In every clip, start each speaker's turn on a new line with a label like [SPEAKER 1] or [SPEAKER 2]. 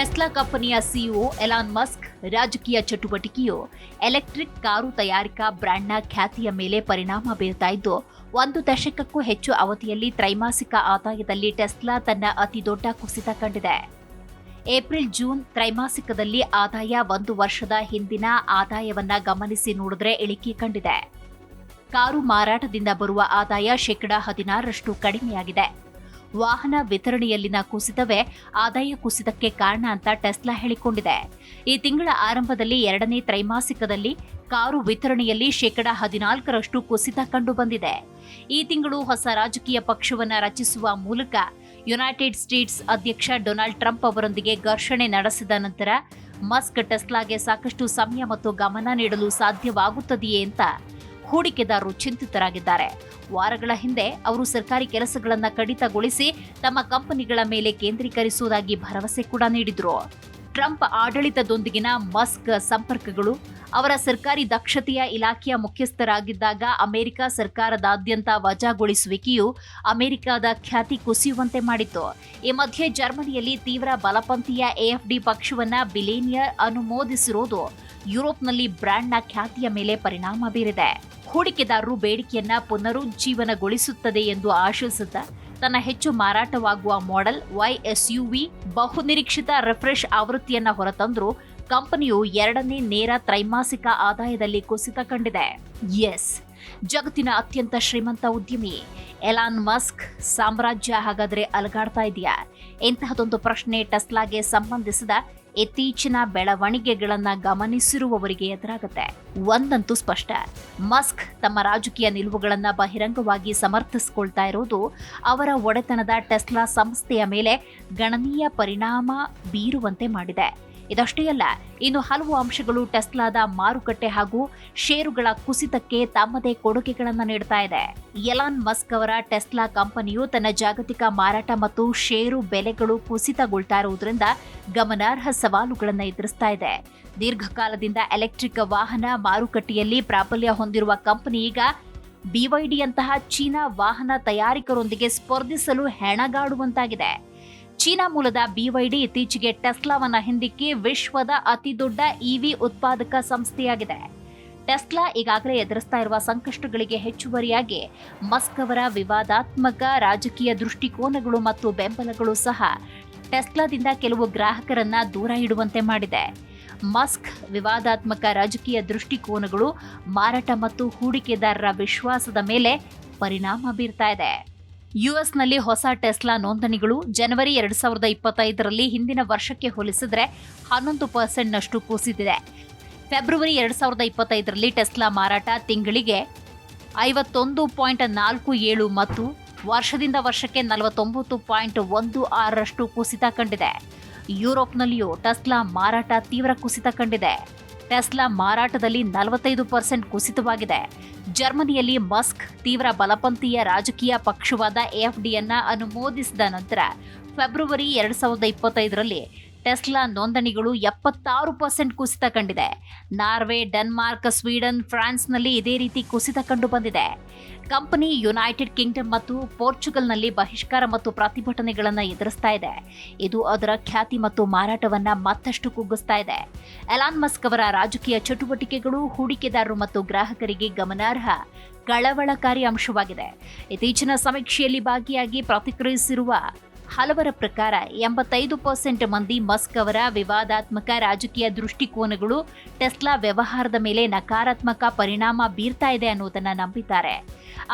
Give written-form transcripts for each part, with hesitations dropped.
[SPEAKER 1] Tesla ಕಂಪನಿಯ CEO Elon Musk ರಾಜಕೀಯ ಚಟುವಟಿಕೆಯು ಎಲೆಕ್ಟ್ರಿಕ್ ಕಾರು ತಯಾರಿಕಾ ಬ್ರ್ಯಾಂಡ್ನ ಖ್ಯಾತಿಯ ಮೇಲೆ ಪರಿಣಾಮ ಬೀರ್ತಾ ಇದ್ದು, 1 ದಶಕಕ್ಕೂ ಹೆಚ್ಚು ಅವಧಿಯಲ್ಲಿ ತ್ರೈಮಾಸಿಕ ಆದಾಯದಲ್ಲಿ ಟೆಸ್ಲಾ ತನ್ನ ಅತಿದೊಡ್ಡ ಕುಸಿತ ಕಂಡಿದೆ. ಏಪ್ರಿಲ್-ಜೂನ್ ತ್ರೈಮಾಸಿಕದಲ್ಲಿ ಆದಾಯ 1 ವರ್ಷದ ಹಿಂದಿನ ಆದಾಯವನ್ನ ಗಮನಿಸಿ ನೋಡಿದ್ರೆ ಇಳಿಕೆ ಕಂಡಿದೆ. ಕಾರು ಮಾರಾಟದಿಂದ ಬರುವ ಆದಾಯ 16% ಕಡಿಮೆಯಾಗಿದೆ. ವಾಹನ ವಿತರಣೆಯಲ್ಲಿನ ಕುಸಿತವೇ ಆದಾಯ ಕುಸಿತಕ್ಕೆ ಕಾರಣ ಅಂತ ಟೆಸ್ಲಾ ಹೇಳಿಕೊಂಡಿದೆ. ಈ ತಿಂಗಳ ಆರಂಭದಲ್ಲಿ 2ನೇ ತ್ರೈಮಾಸಿಕದಲ್ಲಿ ಕಾರು ವಿತರಣೆಯಲ್ಲಿ 14% ಕುಸಿತ ಕಂಡುಬಂದಿದೆ. ಈ ತಿಂಗಳು ಹೊಸ ರಾಜಕೀಯ ಪಕ್ಷವನ್ನು ರಚಿಸುವ ಮೂಲಕ ಯುನೈಟೆಡ್ ಸ್ಟೇಟ್ಸ್ ಅಧ್ಯಕ್ಷ ಡೊನಾಲ್ಡ್ ಟ್ರಂಪ್ ಅವರೊಂದಿಗೆ ಘರ್ಷಣೆ ನಡೆಸಿದ ನಂತರ ಮಸ್ಕ್ ಟೆಸ್ಲಾಗೆ ಸಾಕಷ್ಟು ಸಮಯ ಮತ್ತು ಗಮನ ನೀಡಲು ಸಾಧ್ಯವಾಗುತ್ತದೆಯೇ ಅಂತ ಹೂಡಿಕೆದಾರರು ಚಿಂತಿತರಾಗಿದ್ದಾರೆ. ವಾರಗಳ ಹಿಂದೆ ಅವರು ಸರ್ಕಾರಿ ಕೆಲಸಗಳನ್ನು ಕಡಿತಗೊಳಿಸಿ ತಮ್ಮ ಕಂಪನಿಗಳ ಮೇಲೆ ಕೇಂದ್ರೀಕರಿಸುವುದಾಗಿ ಭರವಸೆ ಕೂಡ ನೀಡಿದ್ರು. ಟ್ರಂಪ್ ಆಡಳಿತದೊಂದಿಗಿನ ಮಸ್ಕ್ ಸಂಪರ್ಕಗಳು ಅವರ ಸರ್ಕಾರಿ ದಕ್ಷತೆಯ ಇಲಾಖೆಯ ಮುಖ್ಯಸ್ಥರಾಗಿದ್ದಾಗ ಅಮೆರಿಕ ಸರ್ಕಾರದಾದ್ಯಂತ ವಜಾಗೊಳಿಸುವಿಕೆಯು ಅಮೆರಿಕದ ಖ್ಯಾತಿ ಕುಸಿಯುವಂತೆ ಮಾಡಿತ್ತು. ಈ ಮಧ್ಯೆ ಜರ್ಮನಿಯಲ್ಲಿ ತೀವ್ರ ಬಲಪಂಥೀಯ ಎಎಫ್ಡಿ ಪಕ್ಷವನ್ನ ಬಿಲಿಯನಿಯರ್ ಅನುಮೋದಿಸಿರುವುದು ಯುರೋಪ್ನಲ್ಲಿ ಬ್ರ್ಯಾಂಡ್ನ ಖ್ಯಾತಿಯ ಮೇಲೆ ಪರಿಣಾಮ ಬೀರಿದೆ. ಹೂಡಿಕೆದಾರರು ಬೇಡಿಕೆಯನ್ನ ಪುನರುಜ್ಜೀವನಗೊಳಿಸುತ್ತದೆ ಎಂದು ಆಶಿಸುತ್ತಾ ತನ್ನ ಹೆಚ್ಚು ಮಾರಾಟವಾಗುವ ಮಾಡೆಲ್ ವೈ ಎಸ್ಯುವಿ ಬಹುನಿರೀಕ್ಷಿತ ರಿಫ್ರೆಶ್ ಆವೃತ್ತಿಯನ್ನ ಹೊರತಂದರೂ ಕಂಪನಿಯು 2ನೇ ನೇರ ತ್ರೈಮಾಸಿಕ ಆದಾಯದಲ್ಲಿ ಕುಸಿತ ಕಂಡಿದೆ. ಜಗತ್ತಿನ ಅತ್ಯಂತ ಶ್ರೀಮಂತ ಉದ್ಯಮಿ ಎಲಾನ್ ಮಸ್ಕ್ ಸಾಮ್ರಾಜ್ಯ ಹಾಗಾದ್ರೆ ಅಲಗಾಡ್ತಾ ಇದೆಯಾ? ಇಂತಹದೊಂದು ಪ್ರಶ್ನೆ ಟೆಸ್ಲಾಗೆ ಸಂಬಂಧಿಸಿದ ಇತ್ತೀಚಿನ ಬೆಳವಣಿಗೆಗಳನ್ನ ಗಮನಿಸಿರುವವರಿಗೆ ಎದುರಾಗುತ್ತೆ. ಒಂದಂತೂ ಸ್ಪಷ್ಟ, ಮಸ್ಕ್ ತಮ್ಮ ರಾಜಕೀಯ ನಿಲುವುಗಳನ್ನ ಬಹಿರಂಗವಾಗಿ ಸಮರ್ಥಿಸಿಕೊಳ್ತಾ ಇರೋದು ಅವರ ಒಡೆತನದ ಟೆಸ್ಲಾ ಸಂಸ್ಥೆಯ ಮೇಲೆ ಗಣನೀಯ ಪರಿಣಾಮ ಬೀರುವಂತೆ ಮಾಡಿದೆ. ಇದಷ್ಟೇ ಅಲ್ಲ, ಇನ್ನು ಹಲವು ಅಂಶಗಳು ಟೆಸ್ಲಾದ ಮಾರುಕಟ್ಟೆ ಹಾಗೂ ಷೇರುಗಳ ಕುಸಿತಕ್ಕೆ ತಮ್ಮದೇ ಕೊಡುಗೆಗಳನ್ನು ನೀಡ್ತಾ ಇದೆ. ಎಲಾನ್ ಮಸ್ಕ್ ಅವರ ಟೆಸ್ಲಾ ಕಂಪನಿಯು ತನ್ನ ಜಾಗತಿಕ ಮಾರಾಟ ಮತ್ತು ಷೇರು ಬೆಲೆಗಳು ಕುಸಿತಗೊಳ್ತಾ ಇರುವುದರಿಂದ ಗಮನಾರ್ಹ ಸವಾಲುಗಳನ್ನು ಎದುರಿಸ್ತಾ ಇದೆ. ದೀರ್ಘಕಾಲದಿಂದ ಎಲೆಕ್ಟ್ರಿಕ್ ವಾಹನ ಮಾರುಕಟ್ಟೆಯಲ್ಲಿ ಪ್ರಾಬಲ್ಯ ಹೊಂದಿರುವ ಕಂಪನಿ ಈಗ ಬಿವೈಡಿಯಂತಹ ಚೀನಾ ವಾಹನ ತಯಾರಿಕರೊಂದಿಗೆ ಸ್ಪರ್ಧಿಸಲು ಹೆಣಗಾಡುವಂತಾಗಿದೆ. ಚೀನಾ ಮೂಲದ ಬಿವೈಡಿ ಇತ್ತೀಚೆಗೆ ಟೆಸ್ಲಾವನ್ನ ಹಿಂದಿಕ್ಕಿ ವಿಶ್ವದ ಅತಿದೊಡ್ಡ ಇವಿ ಉತ್ಪಾದಕ ಸಂಸ್ಥೆಯಾಗಿದೆ. ಟೆಸ್ಲಾ ಈಗಾಗಲೇ ಎದುರಿಸ್ತಾ ಇರುವ ಸಂಕಷ್ಟಗಳಿಗೆ ಹೆಚ್ಚುವರಿಯಾಗಿ ಮಸ್ಕ್ ಅವರ ವಿವಾದಾತ್ಮಕ ರಾಜಕೀಯ ದೃಷ್ಟಿಕೋನಗಳು ಮತ್ತು ಬೆಂಬಲಗಳು ಸಹ ಟೆಸ್ಲಾದಿಂದ ಕೆಲವು ಗ್ರಾಹಕರನ್ನ ದೂರ ಇಡುವಂತೆ ಮಾಡಿದೆ. ಮಸ್ಕ್ ವಿವಾದಾತ್ಮಕ ರಾಜಕೀಯ ದೃಷ್ಟಿಕೋನಗಳು ಮಾರಾಟ ಮತ್ತು ಹೂಡಿಕೆದಾರರ ವಿಶ್ವಾಸದ ಮೇಲೆ ಪರಿಣಾಮ ಬೀರ್ತಾ ಇದೆ. ಯುಎಸ್ನಲ್ಲಿ ಹೊಸ ಟೆಸ್ಲಾ ನೋಂದಣಿಗಳು ಜನವರಿ 2025ರಲ್ಲಿ ಹಿಂದಿನ ವರ್ಷಕ್ಕೆ ಹೋಲಿಸಿದರೆ 11% ಕುಸಿದಿದೆ. ಫೆಬ್ರವರಿ 2025ರಲ್ಲಿ ಟೆಸ್ಲಾ ಮಾರಾಟ ತಿಂಗಳಿಗೆ 51.47 ಮತ್ತು ವರ್ಷದಿಂದ ವರ್ಷಕ್ಕೆ 49.16 ಕುಸಿತ ಕಂಡಿದೆ. ಯುರೋಪ್ನಲ್ಲಿಯೂ ಟೆಸ್ಲಾ ಮಾರಾಟ ತೀವ್ರ ಕುಸಿತ ಕಂಡಿದೆ. ಟೆಸ್ಲಾ ಮಾರಾಟದಲ್ಲಿ 45% ಕುಸಿತವಾಗಿದೆ. ಜರ್ಮನಿಯಲ್ಲಿ ಮಸ್ಕ್ ತೀವ್ರ ಬಲಪಂಥೀಯ ರಾಜಕೀಯ ಪಕ್ಷವಾದ ಎಎಫ್ಡಿಯನ್ನ ಅನುಮೋದಿಸಿದ ನಂತರ ಫೆಬ್ರವರಿ 2025ರಲ್ಲಿ ಟೆಸ್ಲಾ ನೋಂದಣಿಗಳು 76% ಕುಸಿತ ಕಂಡಿದೆ. ನಾರ್ವೆ, ಡೆನ್ಮಾರ್ಕ್, ಸ್ವೀಡನ್, ಫ್ರಾನ್ಸ್ನಲ್ಲಿ ಇದೇ ರೀತಿ ಕುಸಿತ ಕಂಡುಬಂದಿದೆ. ಕಂಪನಿ ಯುನೈಟೆಡ್ ಕಿಂಗ್ಡಮ್ ಮತ್ತು ಪೋರ್ಚುಗಲ್ನಲ್ಲಿ ಬಹಿಷ್ಕಾರ ಮತ್ತು ಪ್ರತಿಭಟನೆಗಳನ್ನು ಎದುರಿಸ್ತಾ ಇದೆ. ಇದು ಅದರ ಖ್ಯಾತಿ ಮತ್ತು ಮಾರಾಟವನ್ನ ಮತ್ತಷ್ಟು ಕುಗ್ಗಿಸ್ತಾ ಇದೆ. ಎಲಾನ್ ಮಸ್ಕ್ ಅವರ ರಾಜಕೀಯ ಚಟುವಟಿಕೆಗಳು ಹೂಡಿಕೆದಾರರು ಮತ್ತು ಗ್ರಾಹಕರಿಗೆ ಗಮನಾರ್ಹ ಕಳವಳಕಾರಿ ಅಂಶವಾಗಿದೆ. ಇತ್ತೀಚಿನ ಸಮೀಕ್ಷೆಯಲ್ಲಿ ಭಾಗಿಯಾಗಿ ಪ್ರತಿಕ್ರಿಯಿಸಿರುವ ಹಲವರ ಪ್ರಕಾರ 85% ಮಂದಿ ಮಸ್ಕ್ ಅವರ ವಿವಾದಾತ್ಮಕ ರಾಜಕೀಯ ದೃಷ್ಟಿಕೋನಗಳು ಟೆಸ್ಲಾ ವ್ಯವಹಾರದ ಮೇಲೆ ನಕಾರಾತ್ಮಕ ಪರಿಣಾಮ ಬೀರ್ತಾ ಇದೆ ಅನ್ನೋದನ್ನ ನಂಬಿದ್ದಾರೆ.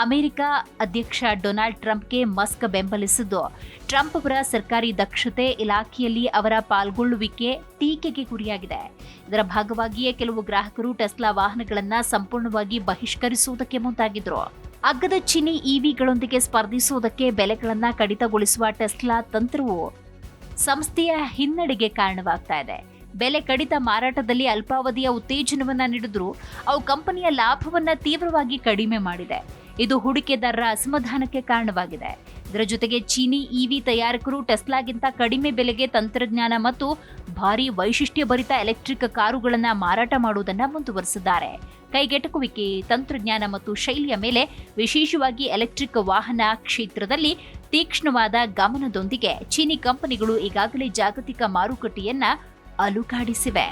[SPEAKER 1] ಅಮೆರಿಕ ಅಧ್ಯಕ್ಷ ಡೊನಾಲ್ಡ್ ಟ್ರಂಪ್ಗೆ ಮಸ್ಕ್ ಬೆಂಬಲಿಸಿದ್ದು ಟ್ರಂಪ್ ಅವರ ಸರ್ಕಾರಿ ದಕ್ಷತೆ ಇಲಾಖೆಯಲ್ಲಿ ಅವರ ಪಾಲ್ಗೊಳ್ಳುವಿಕೆ ಟೀಕೆಗೆ ಗುರಿಯಾಗಿದೆ. ಇದರ ಭಾಗವಾಗಿಯೇ ಕೆಲವು ಗ್ರಾಹಕರು ಟೆಸ್ಲಾ ವಾಹನಗಳನ್ನು ಸಂಪೂರ್ಣವಾಗಿ ಬಹಿಷ್ಕರಿಸುವುದಕ್ಕೆ ಮುಂದಾಗಿದ್ರು. ಅಗ್ಗದ ಚೀನಿ ಇವಿಗಳೊಂದಿಗೆ ಸ್ಪರ್ಧಿಸುವುದಕ್ಕೆ ಬೆಲೆಗಳನ್ನು ಕಡಿತಗೊಳಿಸುವ ಟೆಸ್ಲಾ ತಂತ್ರವು ಸಂಸ್ಥೆಯ ಹಿನ್ನಡೆಗೆ ಕಾರಣವಾಗ್ತಾ ಇದೆ. ಬೆಲೆ ಕಡಿತ ಮಾರಾಟದಲ್ಲಿ ಅಲ್ಪಾವಧಿಯ ಉತ್ತೇಜನವನ್ನ ನೀಡಿದ್ರೂ ಅವು ಕಂಪನಿಯ ಲಾಭವನ್ನ ತೀವ್ರವಾಗಿ ಕಡಿಮೆ ಮಾಡಿದೆ. ಇದು ಹೂಡಿಕೆದಾರರ ಅಸಮಾಧಾನಕ್ಕೆ ಕಾರಣವಾಗಿದೆ. ಇದರ ಜೊತೆಗೆ ಚೀನಿ ಇವಿ ತಯಾರಕರು ಟೆಸ್ಲಾಗಿಂತ ಕಡಿಮೆ ಬೆಲೆಗೆ ತಂತ್ರಜ್ಞಾನ ಮತ್ತು ಭಾರಿ ವೈಶಿಷ್ಟ್ಯಭರಿತ ಎಲೆಕ್ಟ್ರಿಕ್ ಕಾರುಗಳನ್ನು ಮಾರಾಟ ಮಾಡುವುದನ್ನು ಮುಂದುವರೆಸಿದ್ದಾರೆ. ಕೈಗೆಟಕುವಿಕೆ, ತಂತ್ರಜ್ಞಾನ ಮತ್ತು ಶೈಲಿಯ ಮೇಲೆ ವಿಶೇಷವಾಗಿ ಎಲೆಕ್ಟ್ರಿಕ್ ವಾಹನ ಕ್ಷೇತ್ರದಲ್ಲಿ ತೀಕ್ಷ್ಣವಾದ ಗಮನದೊಂದಿಗೆ ಚೀನಿ ಕಂಪನಿಗಳು ಈಗಾಗಲೇ ಜಾಗತಿಕ ಮಾರುಕಟ್ಟೆಯನ್ನ ಅಲುಗಾಡಿಸಿವೆ.